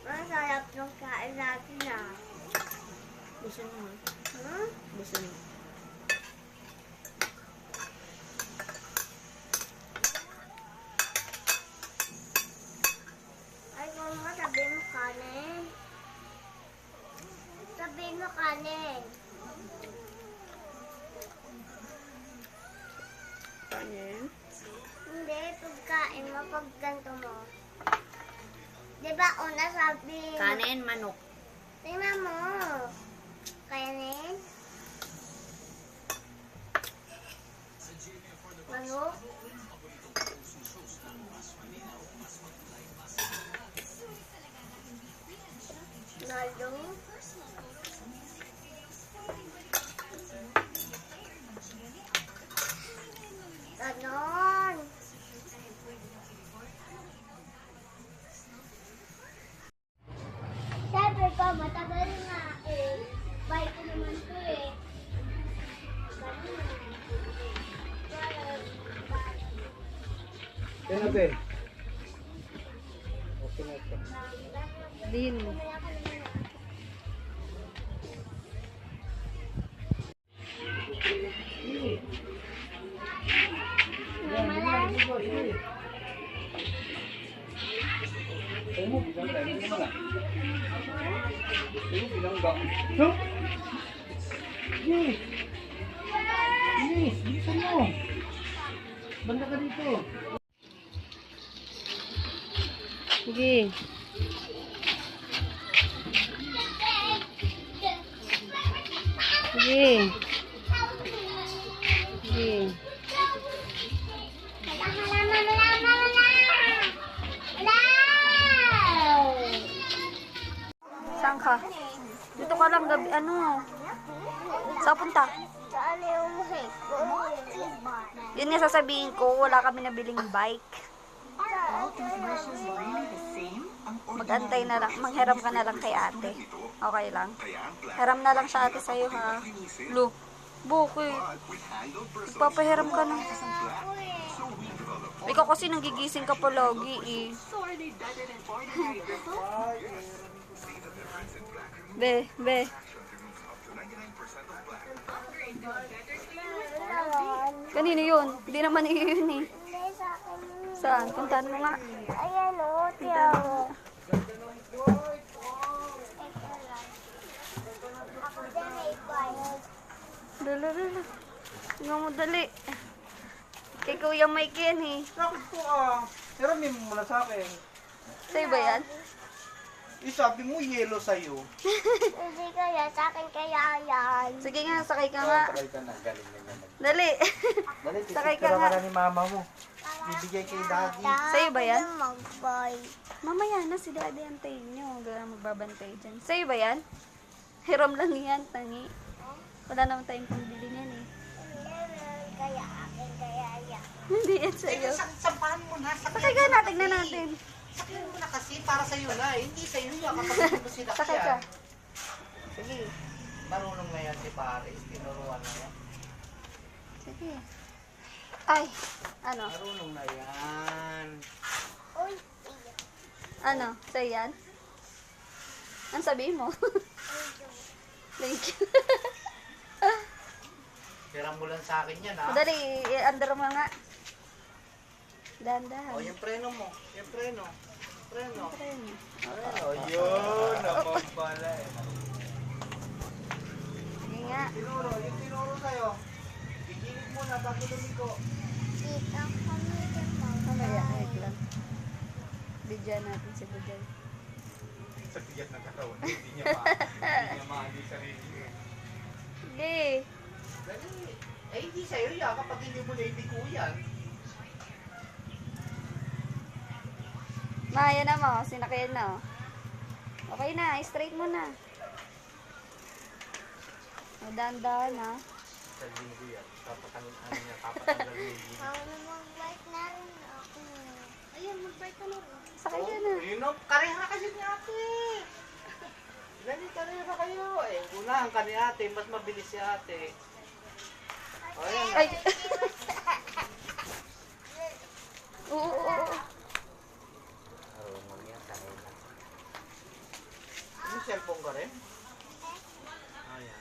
Masarap yung kain natin ah. Gusto mo? Hmm? Gusto mo? Ay, kung mo, sabihin mo kanin. Sabihin mo kanin. Kanin? Hindi, pagkain mo, pag ganito mo. Diba una sabi... Kanin, manok. Tingnan mo. Kanin. Manok. Lalo. Ganon. Sabi ko, matagal nga eh. Bike ko naman to eh. Kaya natin. Okay na ito. Din. Kaya mo, bilang tayo. Hindi mo na. Kaya mo, bilang ba? No? Yes! Yes! Bilisan mo! Banda ka dito. Sige. Sige. Sige. Saan ka? Dito ka lang gabi. Ano? Saan punta? Saan yung hate ko? Yun nga sasabihin ko, wala kami nabiling bike. Mag-antay na lang. Manghiram ka na lang kay ate. Okay lang? Hiram na lang siya ate sa'yo ha. Lu, bukit. Ipapahiram ka na. Ikaw kasi nagigising ka palagi eh. Be. Kanino yun? Hindi naman yun eh. Hindi, sa akin. Saan? Puntahan mo nga. Ayan o, tiyaw. Ako din may bike. Dali. Tingnan mo dali. Kay Kuya Mike yan eh. Bakit po ah? Hiramin mo muna sa akin. Sa'yo ba yan? Sabi mo, yellow sa'yo. Hindi kaya, sa akin kaya yan. Sige nga, sakay ka nga. Sakay ka na, galing na naman. Dali. Dali, Sakay ka titira nga. ka na ni mama mo. Bibigay kay daddy. Sa'yo ba yan? Mag-bike. Mamaya na si daddy antayin nyo. Gano'n magbabantay dyan. Sa'yo ba yan? Hiram lang yan, tangi. Wala naman tayong pambili niyan eh. Kaya akin, kaya yan. Hindi yan sa'yo. Sampahan mo na. Sakay ka na, tignan natin. Sakyan mo na kasi para sa'yo na. Hindi sa'yo niya kapag hindi mo sinakyan. Sakay ka. Sige. Marunong na yan si Paris. Tinuruan na yan. Sige. Ay, ano? Marunong na yan. Uy, Ano? Sa'yo yan? Ang sabihin mo? Thank you. Hiram mo lang sa akin yan ha. Dali, i-under mo nga. Dahan-dahan. O yung preno mo. Yung preno. Preno. Ayun. O yun. Naman pala eh. Sige nga. Tinuro. Yung tinuro sa'yo. bago lumigo. Kita kami din Mamaya, wait lang. Bidyan natin si Bidyan. Sa tiyak ng katawan, hindi niya maano yung sarili niya. Sige. Dali. Eh, hindi sa'yo yan kapag hindi mo naibiko yan. Maya na mo, sinakayan na. Oh. Okay na, straight mo na. Dahan-dahan ha. Sa linggo yan. Papatanggal niya yung Mama, mag-bike na rin ako. Ayun, mag-bike ka na rin. Sakay ka na. Yun o, kareha kasi ni ate. Dali, kareha kayo. Eh, unahan ka ni ate, mas mabilis si ate. O, yan. Ay. Oo. May cellphone ka rin? Ayan.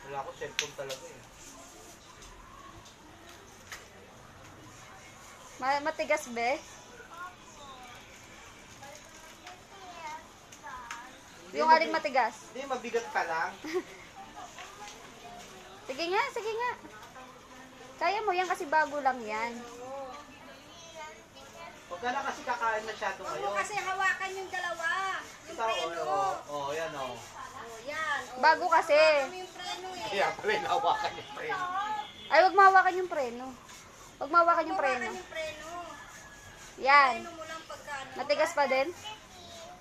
Wala ako cellphone talaga eh. Matigas be? Yung aling matigas. Hindi, mabigat ka lang. Sige nga, sige nga. Kaya mo yan kasi bago lang yan. Huwag ka na kasi kakain masyado ngayon. Kasi hawakan yung dalawa. Yung Ikaw, preno. yan o. Oh, yan. Oh, Bago kasi. hawakan mo yung preno eh. Kaya pala nawakan yung preno. Ay, wag mahawakan yung preno. Wag mahawakan yung preno. Hawakan yung preno. Yan. Preno mo lang pagka ano. Matigas pa din?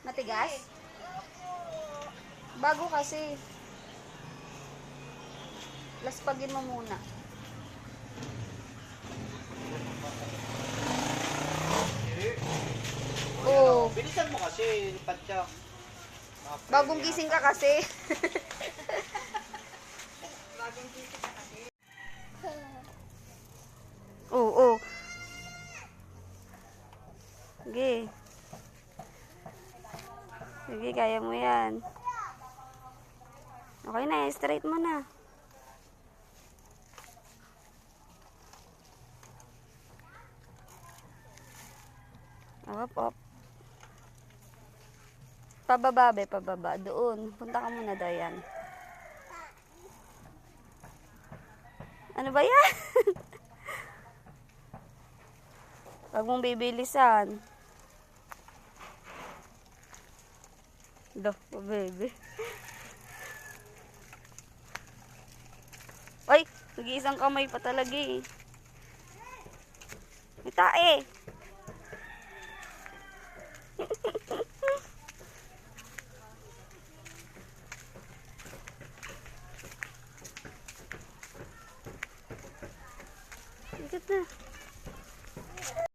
Matigas? Bago kasi. Laspagin mo muna. Oo. Bilisan mo kasi, patyak. Bagong gising ka kasi. Oo. Sige. Sige, kaya mo yan. Okay na, straight mo na. Op. Pababa, be, pababa. Doon. Punta ka muna, Dayan. Ano ba yan? Huwag mong bibilisan. Do, baby. Ay, nag-iisang kamay pa talaga eh. May tae. Ikot na.